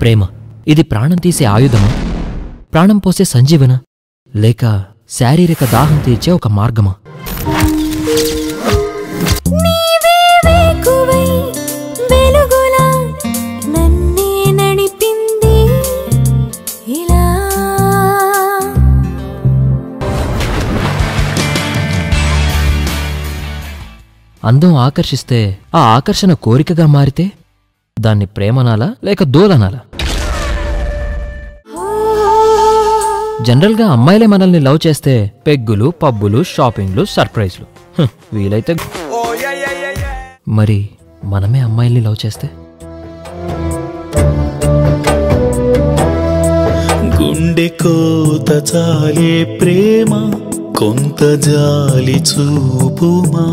ప్రేమ ఇది ప్రాణం తీసే ఆయుధమా, ప్రాణం పోసే సంజీవన, లేక శారీరక దాహం తీర్చే ఒక మార్గమా? అందం ఆకర్షిస్తే ఆ ఆకర్షణ కోరికగా మారితే దాన్ని ప్రేమనాలా లేక దోలనాలా? జనరల్గా అమ్మాయిలే మనల్ని లవ్ చేస్తే పెగ్గులు, పబ్బులు, షాపింగ్లు, సర్ప్రైజ్లు. వీలైతే మరి మనమే అమ్మాయిల్ని లవ్ చేస్తే? గుండె కోత చాలే ప్రేమ కొంత జాలి చూపుమా,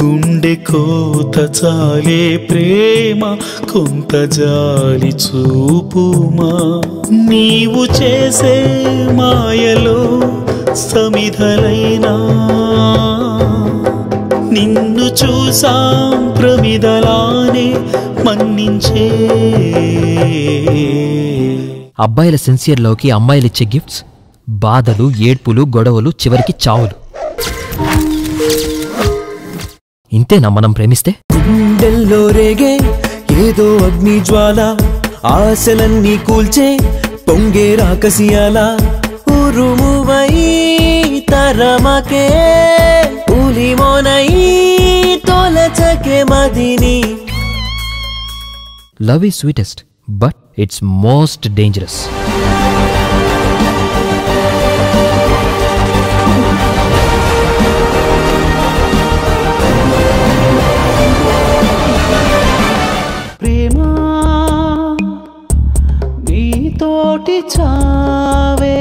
గుండె కోత చాలే ప్రేమ కొంత జాలి చూపుమా, నీవు చేసే మాయలో సమిధలైనా నిన్ను చూసాం ప్రమిదలానే మన్నించే. అబ్బాయిల సిన్సియర్ లవ్కి అమ్మాయిలిచ్చే గిఫ్ట్స్ బాధలు, ఏడ్పులు, గొడవలు, చివరికి చావులు. ఇంతేనా మనం ప్రేమిస్తే? గుండెల్లో రేగే ఏదో అగ్ని జ్వాల, ఆశలన్నీ కూల్చే పొంగే రాకసియాల, ఉరుమువై తరమకే ఉలిమోనై తోలచకే మదిని. Love is sweetest but it's most dangerous. ప్రేమా నీతోటి చావే